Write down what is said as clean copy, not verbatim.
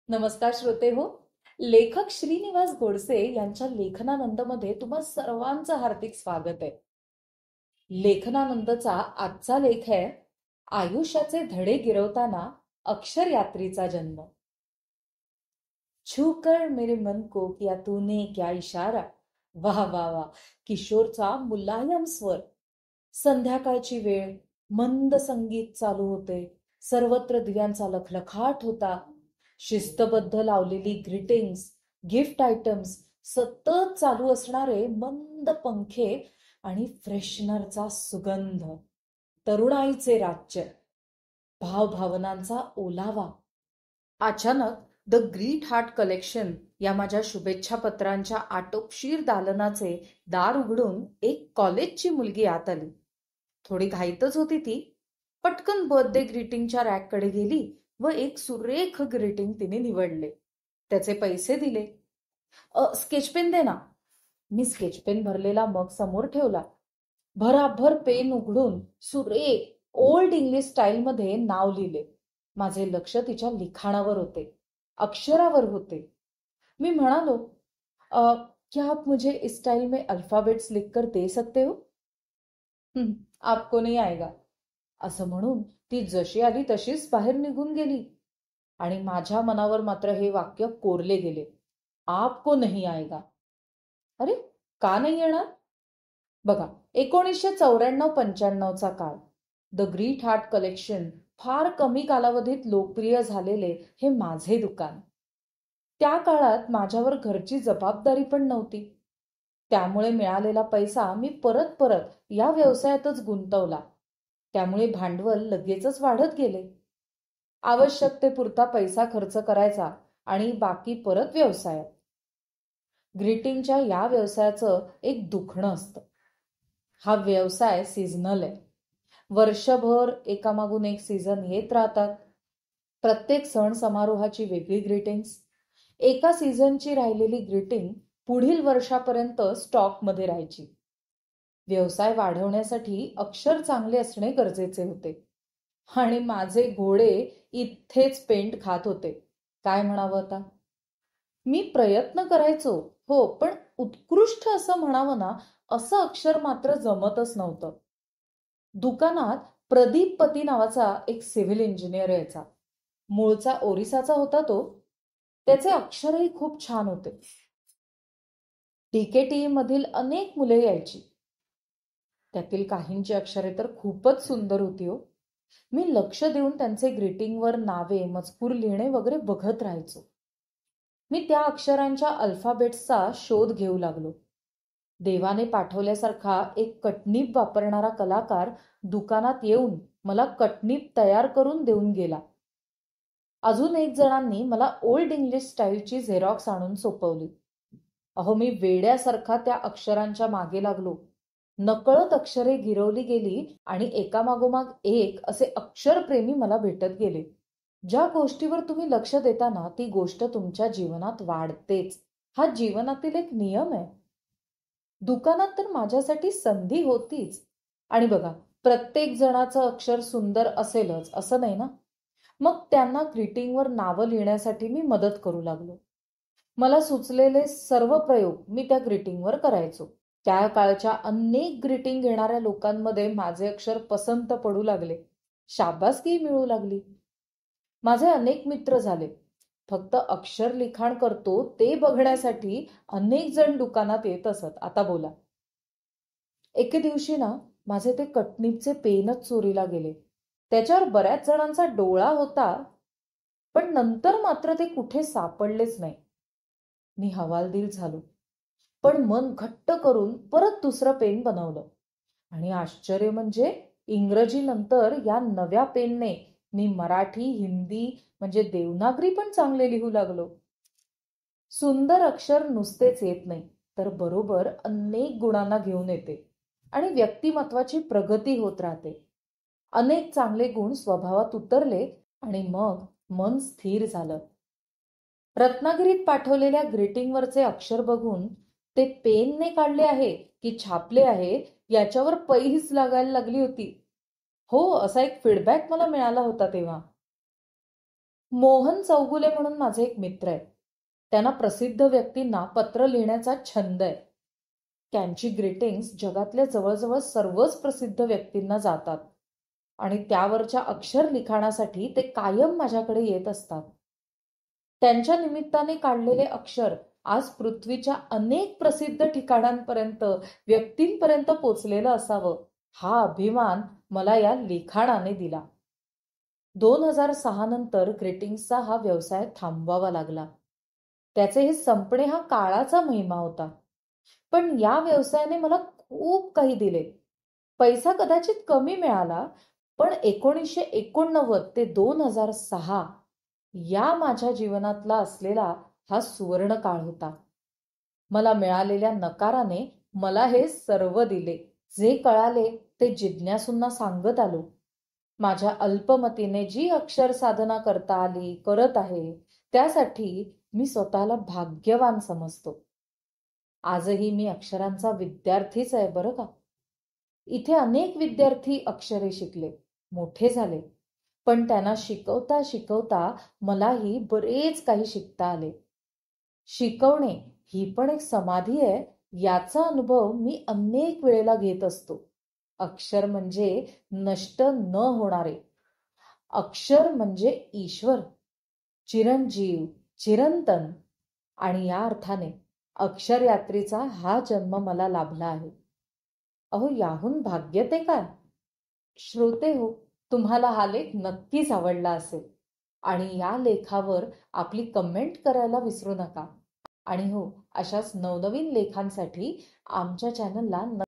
नमस्कार श्रोते हो. लेखक श्रीनिवास गोडसे यांच्या लेखनानंदमध्ये तुम्हा सर्वांचं हार्दिक स्वागत आहे. लेखनानंदचा आजचा लेख आहे आयुष्याचे धडे गिरवताना अक्षर यात्रीचा जन्म. छू कर मेरे मन को किया तूने क्या इशारा. वाह वाह वाह. किशोरचा मुलायम स्वर. संध्याकाळची वेळ. मंद संगीत चालू होते. सर्वत्र दिव्यांचा लखलखाट होता. शिस्तबद्ध लावलेली ग्रीटिंग्स, गिफ्ट आयटम्स, सतत चालू असणारे मंद पंखे आणि फ्रेशनरचा सुगंध. तरुणाईचे राज्य. भावभावनांचा ओलावा. अचानक द ग्रीट हार्ट कलेक्शन या माझ्या शुभेच्छा पत्रांच्या आटोपशीर दालनाचे दार उघडून एक कॉलेजची मुलगी आत आली. थोडी घाईतच होती ती. पटकन बर्थडे ग्रीटिंगच्या रॅककडे गेली व एक सुरेख ग्रीटिंग तिने निवडले. त्याचे पैसे दिले. स्केचपेन दे ना. मी स्केचपेन भरलेला मग समोर ठेवला. भराभर पेन उघडून सुरेख ओल्ड इंग्लिश स्टाईलमध्ये नाव लिहिले. माझे लक्ष तिच्या लिखाणावर होते, अक्षरावर होते. मी म्हणालो, क्या आप मुझे इस स्टाइल में अल्फाबेट्स लिखकर दे सकते हो? आपको नहीं आएगा. असं म्हणून ती जशी आली तशीच बाहेर निघून गेली. आणि माझ्या मनावर मात्र हे वाक्य कोरले गेले. आपको नहीं आएगा. अरे, का नाही येणार? बघा, 1994-95चा काळ. द ग्रीट हार्ट कलेक्शन फार कमी कालावधीत लोकप्रिय झालेले हे माझे दुकान. त्या काळात माझ्यावर घरची जबाबदारी पण नव्हती. त्यामुळे मिळालेला पैसा मी परत परत या व्यवसायातच गुंतवला. त्यामुळे भांडवल लगेचच वाढत गेले. आवश्यकतेपुरता पैसा खर्च करायचा आणि बाकी परत व्यवसायात. ग्रीटिंगच्या या व्यवसायाचं एक दुखणं असतं. हा व्यवसाय सीझनल आहे. वर्षभर एकामागून एक सीझन येत राहतात. प्रत्येक सण समारोहाची वेगळी ग्रीटिंग्स. एका सीझनची राहिलेली ग्रीटिंग पुढील वर्षापर्यंत स्टॉकमध्ये राहायची. व्यवसाय वाढवण्यासाठी अक्षर चांगले असणे गरजेचे होते. आणि माझे घोडे इथेच पेंट खात होते. काय म्हणावं आता? मी प्रयत्न करायचो, हो, पण उत्कृष्ट असं म्हणावं ना, असं अक्षर मात्र जमतच नव्हतं. दुकानात प्रदीप पती नावाचा एक सिव्हिल इंजिनियर यायचा. मूळचा ओरिसाचा होता तो. त्याचे अक्षरही खूप छान होते. डीकेटीई मधील अनेक मुले यायची. त्यातील काहींची अक्षरे तर खूपच सुंदर होती हो. मी लक्ष देऊन त्यांचे ग्रीटिंगवर नावे, मजकूर लिहिणे वगैरे बघत राहायचो. मी त्या अक्षरांच्या अल्फाबेट्सचा शोध घेऊ लागलो. देवाने पाठवल्यासारखा एक कटनीप वापरणारा कलाकार दुकानात येऊन मला कटनीप तयार करून देऊन गेला. अजून एक जणांनी मला ओल्ड इंग्लिश स्टाईलची झेरॉक्स आणून सोपवली. अहो, मी वेड्यासारखा त्या अक्षरांच्या मागे लागलो. नकळत अक्षरे गिरवली गेली आणि एकामागोमाग एक असे अक्षरप्रेमी मला भेटत गेले. ज्या गोष्टीवर तुम्ही लक्ष देता ना, ती गोष्ट तुमच्या जीवनात वाढतेच. हा जीवनातील एक नियम आहे. दुकानात तर माझ्यासाठी संधी होतीच. आणि बघा, प्रत्येक जणाचं अक्षर सुंदर असेलच असं नाही ना. मग त्यांना ग्रीटिंगवर नावं लिहिण्यासाठी मी मदत करू लागलो. मला सुचलेले सर्व प्रयोग मी त्या ग्रीटिंगवर करायचो. त्या काळच्या अनेक ग्रीटिंग घेणाऱ्या लोकांमध्ये माझे अक्षर पसंत पडू लागले. शाबासकी मिळू लागली. माझे अनेक मित्र झाले. फक्त अक्षर लिखाण करतो ते बघण्यासाठी अनेक जण दुकानात येत असत. आता बोला. एके दिवशी ना, माझे ते कटनीपचे पेनच चोरीला गेले. त्याच्यावर बऱ्याच जणांचा डोळा होता, पण नंतर मात्र ते कुठे सापडलेच नाही. मी हवालदिल झालो, पण मन घट्ट करून परत दुसरं पेन बनवलं. आणि आश्चर्य म्हणजे इंग्रजी नंतर या नव्या पेनने मी मराठी, हिंदी म्हणजे देवनागरी पण चांगले लिहू लागलो. सुंदर अक्षर नुसतेच येत नाही, तर बरोबर अनेक गुणांना घेऊन येते आणि व्यक्तिमत्वाची प्रगती होत राहते. अनेक चांगले गुण स्वभावात उतरले आणि मग मन स्थिर झालं. रत्नागिरीत पाठवलेल्या ग्रीटिंगवरचे अक्षर बघून ते पेनने काढले आहे की छापले आहे याच्यावर पैज लागायला लागली होती. हो, असा एक फीडबॅक मला मिळाला होता तेव्हा. मोहन चौगुले म्हणून माझे एक मित्र आहेत. त्यांना प्रसिद्ध व्यक्तींना पत्र लिहिण्याचा छंद आहे. त्यांची ग्रीटिंग्स जगातल्या जवळजवळ सर्वच प्रसिद्ध व्यक्तींना जातात आणि त्यावरच्या अक्षर लिखाणासाठी ते कायम माझ्याकडे येत असतात. त्यांच्या निमित्ताने काढलेले अक्षर आज पृथ्वीच्या अनेक प्रसिद्ध ठिकाणांपर्यंत, व्यक्तींपर्यंत पोचलेलं असावं, हा अभिमान मला या लिखाणाने दिला. 2006 नंतर ग्रीटिंग्सचा हा व्यवसाय थांबवावा लागला. त्याचे हे संपणे हा काळाचा महिमा होता. पण या व्यवसायाने मला खूप काही दिले. पैसा कदाचित कमी मिळाला, पण 1989 ते 2006 या माझ्या जीवनातला असलेला हा सुवर्ण काळ होता. मला मिळालेल्या नकाराने मला हे सर्व दिले. जे कळाले ते जिज्ञासूंना सांगत आलो. माझ्या अल्पमतीने जी अक्षर साधना करता आली, करत आहे, त्यासाठी मी स्वतःला भाग्यवान समजतो. आजही मी अक्षरांचा विद्यार्थीच आहे बरं का. इथे अनेक विद्यार्थी अक्षरे शिकले, मोठे झाले. पण त्यांना शिकवता शिकवता मलाही बरेच काही शिकता आले. शिकवणे ही पण एक समाधी आहे, याचा अनुभव मी अनेक वेळेला घेत असतो. अक्षर म्हणजे नष्ट न होणारे. अक्षर म्हणजे ईश्वर, चिरंजीव, चिरंतन. आणि या अर्थाने अक्षर यात्रेचा हा जन्म मला लाभला आहे. अहो, याहून भाग्य ते काय? श्रोते हो, तुम्हाला हा लेख नक्कीच आवडला असेल आणि या लेखावर आपली कमेंट करायला विसरू नका. आणि हो, अशाच नवनवीन लेखांसाठी आमच्या चॅनलला